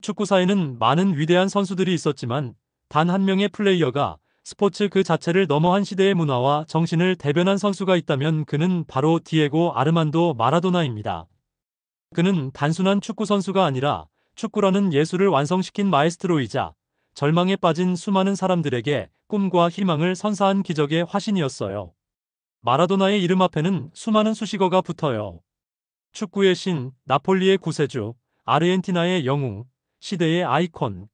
축구사에는 많은 위대한 선수들이 있었지만 단 한 명의 플레이어가 스포츠 그 자체를 넘어한 시대의 문화와 정신을 대변한 선수가 있다면 그는 바로 디에고 아르만도 마라도나입니다. 그는 단순한 축구 선수가 아니라 축구라는 예술을 완성시킨 마에스트로이자 절망에 빠진 수많은 사람들에게 꿈과 희망을 선사한 기적의 화신이었어요. 마라도나의 이름 앞에는 수많은 수식어가 붙어요. 축구의 신, 나폴리의 구세주, 아르헨티나의 영웅, 시대의 아이콘.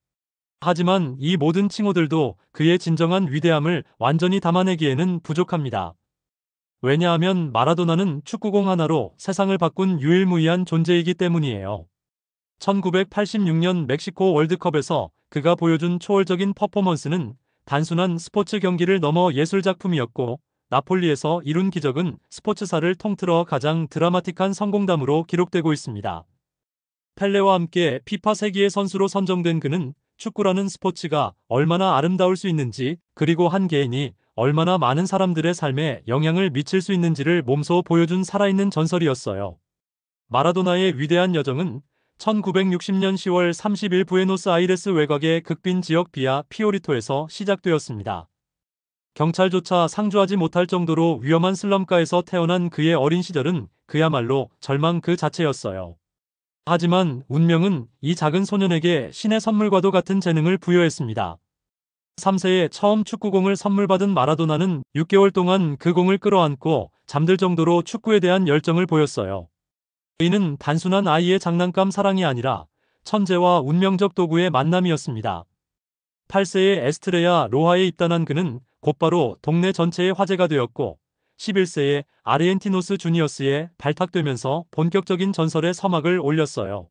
하지만 이 모든 칭호들도 그의 진정한 위대함을 완전히 담아내기에는 부족합니다. 왜냐하면 마라도나는 축구공 하나로 세상을 바꾼 유일무이한 존재이기 때문이에요. 1986년 멕시코 월드컵에서 그가 보여준 초월적인 퍼포먼스는 단순한 스포츠 경기를 넘어 예술작품이었고, 나폴리에서 이룬 기적은 스포츠사를 통틀어 가장 드라마틱한 성공담으로 기록되고 있습니다. 펠레와 함께 피파 세기의 선수로 선정된 그는 축구라는 스포츠가 얼마나 아름다울 수 있는지, 그리고 한 개인이 얼마나 많은 사람들의 삶에 영향을 미칠 수 있는지를 몸소 보여준 살아있는 전설이었어요. 마라도나의 위대한 여정은 1960년 10월 30일 부에노스아이레스 외곽의 극빈 지역 비아 피오리토에서 시작되었습니다. 경찰조차 상주하지 못할 정도로 위험한 슬럼가에서 태어난 그의 어린 시절은 그야말로 절망 그 자체였어요. 하지만 운명은 이 작은 소년에게 신의 선물과도 같은 재능을 부여했습니다. 3세에 처음 축구공을 선물받은 마라도나는 6개월 동안 그 공을 끌어안고 잠들 정도로 축구에 대한 열정을 보였어요. 이는 단순한 아이의 장난감 사랑이 아니라 천재와 운명적 도구의 만남이었습니다. 8세에 에스트레야 로하에 입단한 그는 곧바로 동네 전체의 화제가 되었고, 11세에 아르헨티노스 주니어스에 발탁되면서 본격적인 전설의 서막을 올렸어요.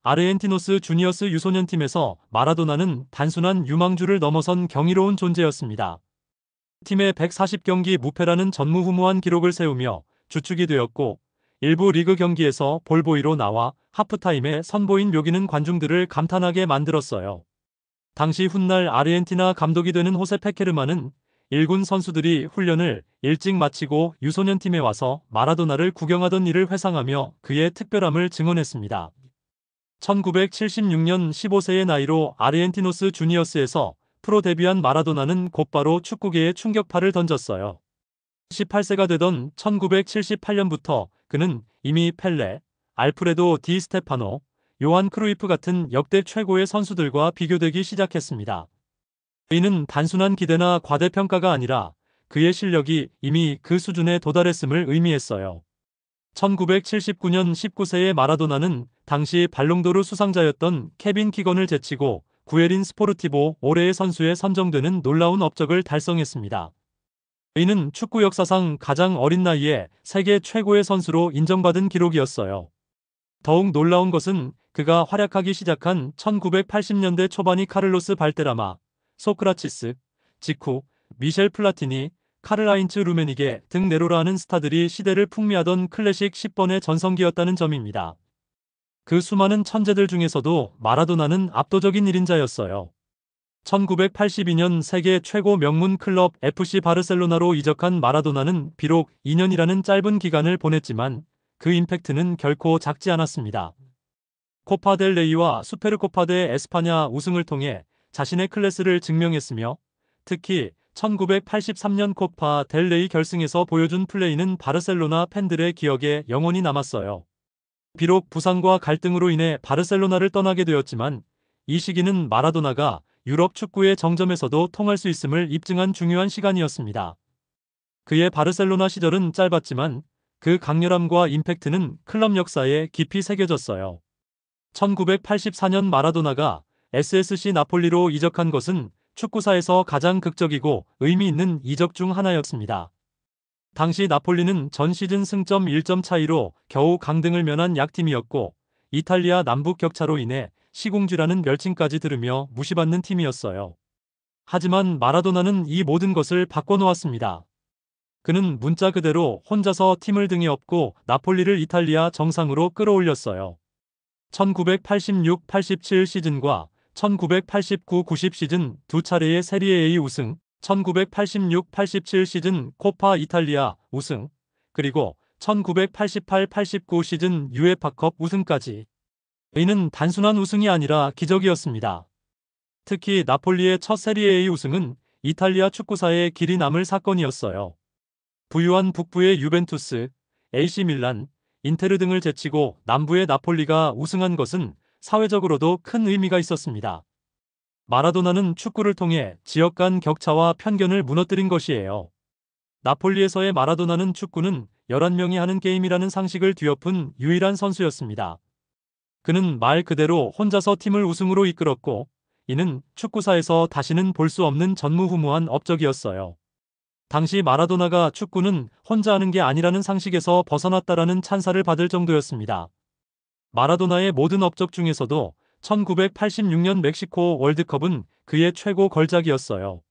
아르헨티노스 주니어스 유소년팀에서 마라도나는 단순한 유망주를 넘어선 경이로운 존재였습니다. 팀의 140경기 무패라는 전무후무한 기록을 세우며 주축이 되었고, 일부 리그 경기에서 볼보이로 나와 하프타임에 선보인 묘기는 관중들을 감탄하게 만들었어요. 당시 훗날 아르헨티나 감독이 되는 호세 페케르만은 1군 선수들이 훈련을 일찍 마치고 유소년팀에 와서 마라도나를 구경하던 일을 회상하며 그의 특별함을 증언했습니다. 1976년 15세의 나이로 아르헨티노스 주니어스에서 프로 데뷔한 마라도나는 곧바로 축구계에 충격파를 던졌어요. 18세가 되던 1978년부터 그는 이미 펠레, 알프레도 디 스테파노, 요한 크루이프 같은 역대 최고의 선수들과 비교되기 시작했습니다. 이는 단순한 기대나 과대평가가 아니라 그의 실력이 이미 그 수준에 도달했음을 의미했어요. 1979년 19세의 마라도나는 당시 발롱도르 수상자였던 케빈 키건을 제치고 구에린 스포르티보 올해의 선수에 선정되는 놀라운 업적을 달성했습니다. 이는 축구 역사상 가장 어린 나이에 세계 최고의 선수로 인정받은 기록이었어요. 더욱 놀라운 것은 그가 활약하기 시작한 1980년대 초반이 카를로스 발데라마, 소크라치스, 지쿠, 미셸 플라티니, 카를하인츠 루메니게 등 네로라는 스타들이 시대를 풍미하던 클래식 10번의 전성기였다는 점입니다. 그 수많은 천재들 중에서도 마라도나는 압도적인 1인자였어요. 1982년 세계 최고 명문 클럽 FC 바르셀로나로 이적한 마라도나는 비록 2년이라는 짧은 기간을 보냈지만 그 임팩트는 결코 작지 않았습니다. 코파 델 레이와 수페르코파 데 에스파냐 우승을 통해 자신의 클래스를 증명했으며, 특히 1983년 코파 델 레이 결승에서 보여준 플레이는 바르셀로나 팬들의 기억에 영원히 남았어요. 비록 부상과 갈등으로 인해 바르셀로나를 떠나게 되었지만 이 시기는 마라도나가 유럽 축구의 정점에서도 통할 수 있음을 입증한 중요한 시간이었습니다. 그의 바르셀로나 시절은 짧았지만 그 강렬함과 임팩트는 클럽 역사에 깊이 새겨졌어요. 1984년 마라도나가 SSC 나폴리로 이적한 것은 축구사에서 가장 극적이고 의미 있는 이적 중 하나였습니다. 당시 나폴리는 전 시즌 승점 1점 차이로 겨우 강등을 면한 약팀이었고, 이탈리아 남북 격차로 인해 시궁쥐라는 멸칭까지 들으며 무시받는 팀이었어요. 하지만 마라도나는 이 모든 것을 바꿔놓았습니다. 그는 문자 그대로 혼자서 팀을 등에 업고 나폴리를 이탈리아 정상으로 끌어올렸어요. 1986-87 시즌과 1989-90 시즌 두 차례의 세리에 A 우승, 1986-87 시즌 코파 이탈리아 우승, 그리고 1988-89 시즌 유에파컵 우승까지. 이는 단순한 우승이 아니라 기적이었습니다. 특히 나폴리의 첫 세리에 A 우승은 이탈리아 축구사에 길이 남을 사건이었어요. 부유한 북부의 유벤투스, AC 밀란, 인테르 등을 제치고 남부의 나폴리가 우승한 것은 사회적으로도 큰 의미가 있었습니다. 마라도나는 축구를 통해 지역 간 격차와 편견을 무너뜨린 것이에요. 나폴리에서의 마라도나는 축구는 11명이 하는 게임이라는 상식을 뒤엎은 유일한 선수였습니다. 그는 말 그대로 혼자서 팀을 우승으로 이끌었고, 이는 축구사에서 다시는 볼 수 없는 전무후무한 업적이었어요. 당시 마라도나가 축구는 혼자 하는 게 아니라는 상식에서 벗어났다라는 찬사를 받을 정도였습니다. 마라도나의 모든 업적 중에서도 1986년 멕시코 월드컵은 그의 최고 걸작이었어요.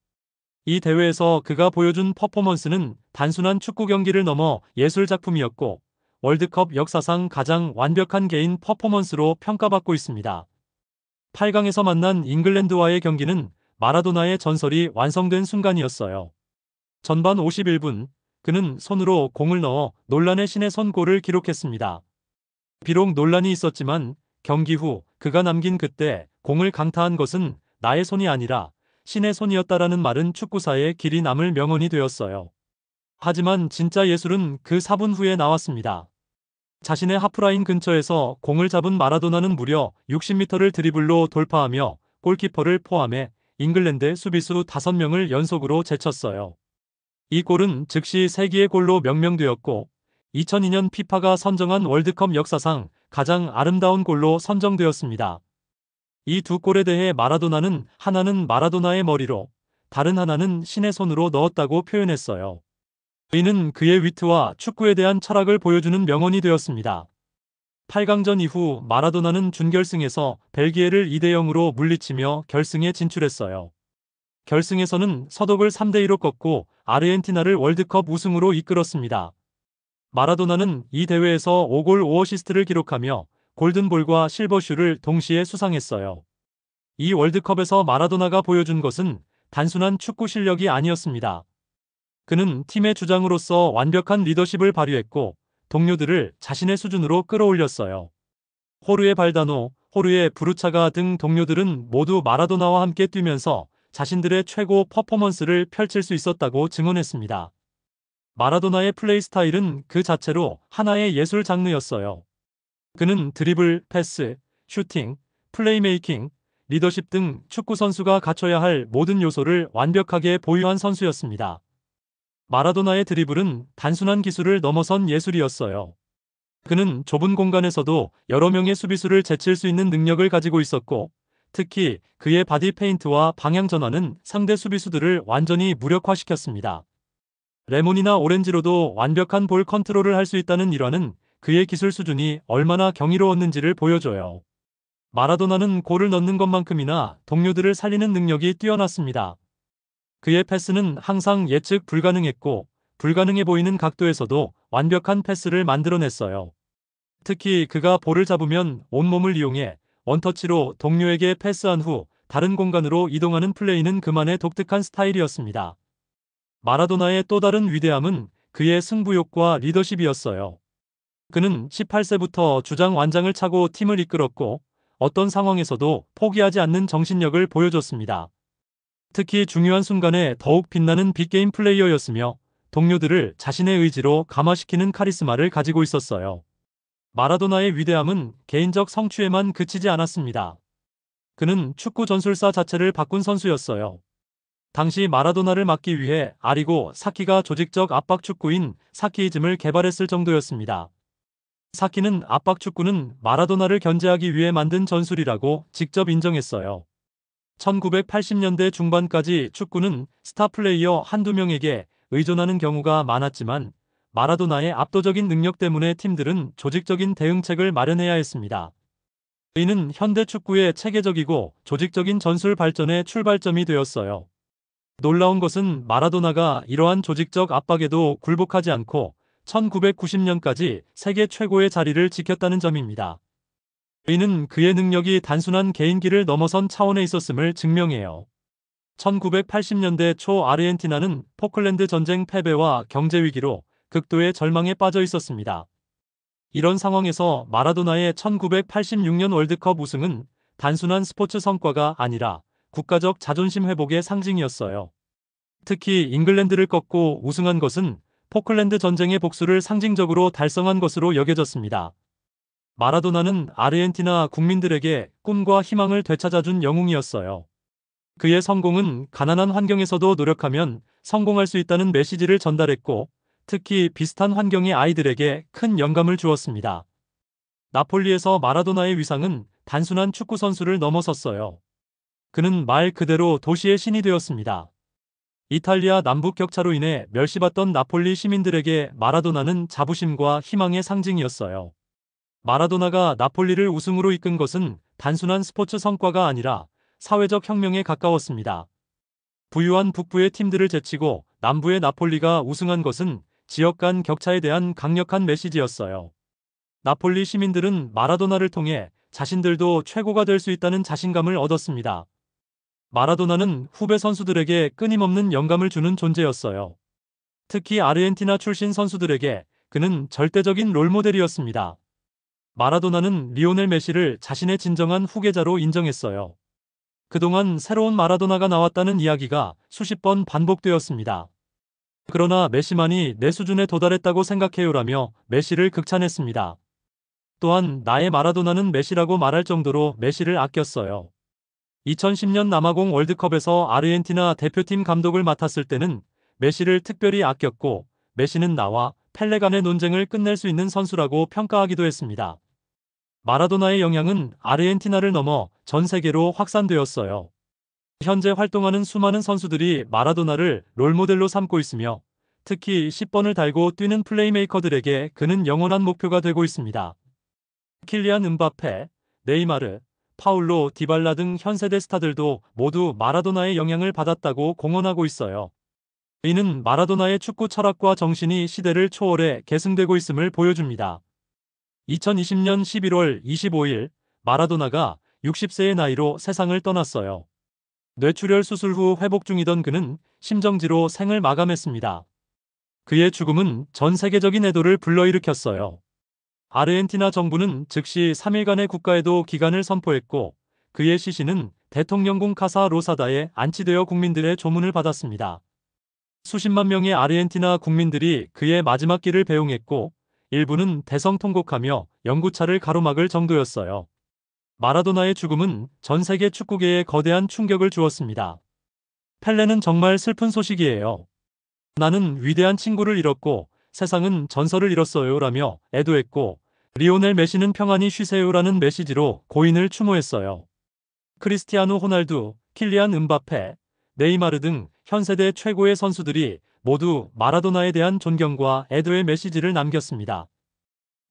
이 대회에서 그가 보여준 퍼포먼스는 단순한 축구 경기를 넘어 예술 작품이었고, 월드컵 역사상 가장 완벽한 개인 퍼포먼스로 평가받고 있습니다. 8강에서 만난 잉글랜드와의 경기는 마라도나의 전설이 완성된 순간이었어요. 전반 51분, 그는 손으로 공을 넣어 논란의 신의 손 골을 기록했습니다. 비록 논란이 있었지만 경기 후 그가 남긴 그때 공을 강타한 것은 나의 손이 아니라 신의 손이었다라는 말은 축구사에 길이 남을 명언이 되었어요. 하지만 진짜 예술은 그 4분 후에 나왔습니다. 자신의 하프라인 근처에서 공을 잡은 마라도나는 무려 60m를 드리블로 돌파하며 골키퍼를 포함해 잉글랜드 수비수 5명을 연속으로 제쳤어요. 이 골은 즉시 세기의 골로 명명되었고 2002년 피파가 선정한 월드컵 역사상 가장 아름다운 골로 선정되었습니다. 이 두 골에 대해 마라도나는 하나는 마라도나의 머리로, 다른 하나는 신의 손으로 넣었다고 표현했어요. 이는 그의 위트와 축구에 대한 철학을 보여주는 명언이 되었습니다. 8강전 이후 마라도나는 준결승에서 벨기에를 2대0으로 물리치며 결승에 진출했어요. 결승에서는 서독을 3대2로 꺾고 아르헨티나를 월드컵 우승으로 이끌었습니다. 마라도나는 이 대회에서 5골 5어시스트를 기록하며 골든볼과 실버슈를 동시에 수상했어요. 이 월드컵에서 마라도나가 보여준 것은 단순한 축구 실력이 아니었습니다. 그는 팀의 주장으로서 완벽한 리더십을 발휘했고 동료들을 자신의 수준으로 끌어올렸어요. 호르에 발다노, 호르에 부르차가 등 동료들은 모두 마라도나와 함께 뛰면서 자신들의 최고 퍼포먼스를 펼칠 수 있었다고 증언했습니다. 마라도나의 플레이 스타일은 그 자체로 하나의 예술 장르였어요. 그는 드리블, 패스, 슈팅, 플레이메이킹, 리더십 등 축구 선수가 갖춰야 할 모든 요소를 완벽하게 보유한 선수였습니다. 마라도나의 드리블은 단순한 기술을 넘어선 예술이었어요. 그는 좁은 공간에서도 여러 명의 수비수를 제칠 수 있는 능력을 가지고 있었고, 특히 그의 바디 페인트와 방향 전환은 상대 수비수들을 완전히 무력화시켰습니다. 레몬이나 오렌지로도 완벽한 볼 컨트롤을 할 수 있다는 일화는 그의 기술 수준이 얼마나 경이로웠는지를 보여줘요. 마라도나는 골을 넣는 것만큼이나 동료들을 살리는 능력이 뛰어났습니다. 그의 패스는 항상 예측 불가능했고 불가능해 보이는 각도에서도 완벽한 패스를 만들어냈어요. 특히 그가 볼을 잡으면 온몸을 이용해 원터치로 동료에게 패스한 후 다른 공간으로 이동하는 플레이는 그만의 독특한 스타일이었습니다. 마라도나의 또 다른 위대함은 그의 승부욕과 리더십이었어요. 그는 18세부터 주장 완장을 차고 팀을 이끌었고 어떤 상황에서도 포기하지 않는 정신력을 보여줬습니다. 특히 중요한 순간에 더욱 빛나는 빅게임 플레이어였으며 동료들을 자신의 의지로 감화시키는 카리스마를 가지고 있었어요. 마라도나의 위대함은 개인적 성취에만 그치지 않았습니다. 그는 축구 전술사 자체를 바꾼 선수였어요. 당시 마라도나를 막기 위해 아리고 사키가 조직적 압박 축구인 사키이즘을 개발했을 정도였습니다. 사키는 압박 축구는 마라도나를 견제하기 위해 만든 전술이라고 직접 인정했어요. 1980년대 중반까지 축구는 스타 플레이어 한두 명에게 의존하는 경우가 많았지만 마라도나의 압도적인 능력 때문에 팀들은 조직적인 대응책을 마련해야 했습니다. 이는 현대 축구의 체계적이고 조직적인 전술 발전의 출발점이 되었어요. 놀라운 것은 마라도나가 이러한 조직적 압박에도 굴복하지 않고 1990년까지 세계 최고의 자리를 지켰다는 점입니다. 이는 그의 능력이 단순한 개인기를 넘어선 차원에 있었음을 증명해요. 1980년대 초 아르헨티나는 포클랜드 전쟁 패배와 경제 위기로 극도의 절망에 빠져 있었습니다. 이런 상황에서 마라도나의 1986년 월드컵 우승은 단순한 스포츠 성과가 아니라 국가적 자존심 회복의 상징이었어요. 특히 잉글랜드를 꺾고 우승한 것은 포클랜드 전쟁의 복수를 상징적으로 달성한 것으로 여겨졌습니다. 마라도나는 아르헨티나 국민들에게 꿈과 희망을 되찾아준 영웅이었어요. 그의 성공은 가난한 환경에서도 노력하면 성공할 수 있다는 메시지를 전달했고, 특히 비슷한 환경의 아이들에게 큰 영감을 주었습니다. 나폴리에서 마라도나의 위상은 단순한 축구 선수를 넘어섰어요. 그는 말 그대로 도시의 신이 되었습니다. 이탈리아 남북 격차로 인해 멸시받던 나폴리 시민들에게 마라도나는 자부심과 희망의 상징이었어요. 마라도나가 나폴리를 우승으로 이끈 것은 단순한 스포츠 성과가 아니라 사회적 혁명에 가까웠습니다. 부유한 북부의 팀들을 제치고 남부의 나폴리가 우승한 것은 지역 간 격차에 대한 강력한 메시지였어요. 나폴리 시민들은 마라도나를 통해 자신들도 최고가 될 수 있다는 자신감을 얻었습니다. 마라도나는 후배 선수들에게 끊임없는 영감을 주는 존재였어요. 특히 아르헨티나 출신 선수들에게 그는 절대적인 롤모델이었습니다. 마라도나는 리오넬 메시를 자신의 진정한 후계자로 인정했어요. 그동안 새로운 마라도나가 나왔다는 이야기가 수십 번 반복되었습니다. 그러나 메시만이 내 수준에 도달했다고 생각해요라며 메시를 극찬했습니다. 또한 나의 마라도나는 메시라고 말할 정도로 메시를 아꼈어요. 2010년 남아공 월드컵에서 아르헨티나 대표팀 감독을 맡았을 때는 메시를 특별히 아꼈고, 메시는 나와 펠레 간의 논쟁을 끝낼 수 있는 선수라고 평가하기도 했습니다. 마라도나의 영향은 아르헨티나를 넘어 전 세계로 확산되었어요. 현재 활동하는 수많은 선수들이 마라도나를 롤모델로 삼고 있으며, 특히 10번을 달고 뛰는 플레이메이커들에게 그는 영원한 목표가 되고 있습니다. 킬리안 음바페, 네이마르, 파울로 디발라 등 현세대 스타들도 모두 마라도나의 영향을 받았다고 공언하고 있어요. 이는 마라도나의 축구 철학과 정신이 시대를 초월해 계승되고 있음을 보여줍니다. 2020년 11월 25일 마라도나가 60세의 나이로 세상을 떠났어요. 뇌출혈 수술 후 회복 중이던 그는 심정지로 생을 마감했습니다. 그의 죽음은 전 세계적인 애도를 불러일으켰어요. 아르헨티나 정부는 즉시 3일간의 국가애도 기간을 선포했고, 그의 시신은 대통령궁 카사 로사다에 안치되어 국민들의 조문을 받았습니다. 수십만 명의 아르헨티나 국민들이 그의 마지막 길을 배웅했고, 일부는 대성통곡하며 연구차를 가로막을 정도였어요. 마라도나의 죽음은 전 세계 축구계에 거대한 충격을 주었습니다. 펠레는 정말 슬픈 소식이에요. 나는 위대한 친구를 잃었고 세상은 전설을 잃었어요 라며 애도했고, 리오넬 메시는 평안히 쉬세요라는 메시지로 고인을 추모했어요. 크리스티아노 호날두, 킬리안 음바페, 네이마르 등 현세대 최고의 선수들이 모두 마라도나에 대한 존경과 애도의 메시지를 남겼습니다.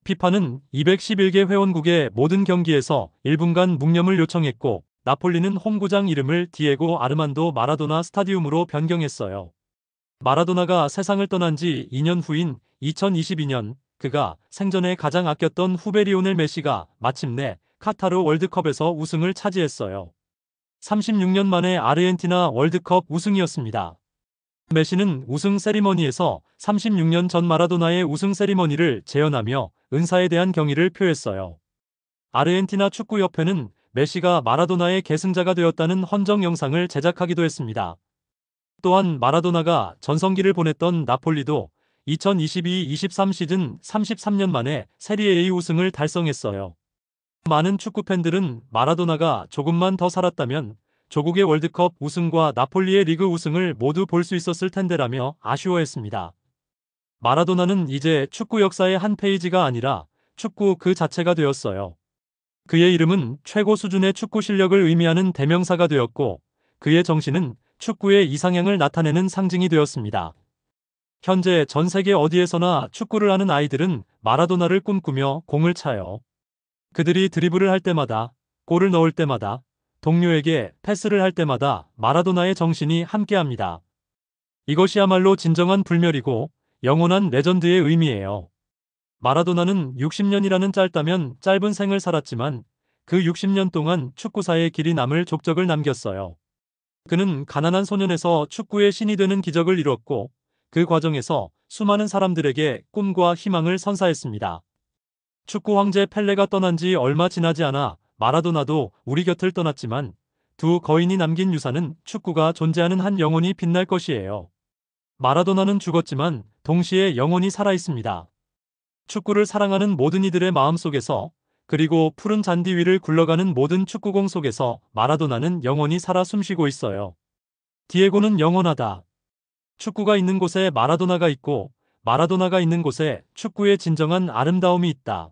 피파는 211개 회원국의 모든 경기에서 1분간 묵념을 요청했고, 나폴리는 홈구장 이름을 디에고 아르만도 마라도나 스타디움으로 변경했어요. 마라도나가 세상을 떠난 지 2년 후인 2022년, 그가 생전에 가장 아꼈던 후배 리오넬 메시가 마침내 카타르 월드컵에서 우승을 차지했어요. 36년 만에 아르헨티나 월드컵 우승이었습니다. 메시는 우승 세리머니에서 36년 전 마라도나의 우승 세리머니를 재현하며 은사에 대한 경의를 표했어요. 아르헨티나 축구협회는 메시가 마라도나의 계승자가 되었다는 헌정 영상을 제작하기도 했습니다. 또한 마라도나가 전성기를 보냈던 나폴리도 2022-23 시즌 33년 만에 세리에 A 우승을 달성했어요. 많은 축구 팬들은 마라도나가 조금만 더 살았다면 조국의 월드컵 우승과 나폴리의 리그 우승을 모두 볼 수 있었을 텐데라며 아쉬워했습니다. 마라도나는 이제 축구 역사의 한 페이지가 아니라 축구 그 자체가 되었어요. 그의 이름은 최고 수준의 축구 실력을 의미하는 대명사가 되었고, 그의 정신은 축구의 이상향을 나타내는 상징이 되었습니다. 현재 전 세계 어디에서나 축구를 하는 아이들은 마라도나를 꿈꾸며 공을 차요. 그들이 드리블을 할 때마다, 골을 넣을 때마다, 동료에게 패스를 할 때마다 마라도나의 정신이 함께합니다. 이것이야말로 진정한 불멸이고 영원한 레전드의 의미예요. 마라도나는 60년이라는 짧다면 짧은 생을 살았지만 그 60년 동안 축구사에 길이 남을 족적을 남겼어요. 그는 가난한 소년에서 축구의 신이 되는 기적을 이뤘고, 그 과정에서 수많은 사람들에게 꿈과 희망을 선사했습니다. 축구 황제 펠레가 떠난 지 얼마 지나지 않아 마라도나도 우리 곁을 떠났지만 두 거인이 남긴 유산은 축구가 존재하는 한 영혼이 빛날 것이에요. 마라도나는 죽었지만 동시에 영혼이 살아있습니다. 축구를 사랑하는 모든 이들의 마음속에서, 그리고 푸른 잔디 위를 굴러가는 모든 축구공 속에서 마라도나는 영원히 살아 숨쉬고 있어요. 디에고는 영원하다. 축구가 있는 곳에 마라도나가 있고, 마라도나가 있는 곳에 축구의 진정한 아름다움이 있다.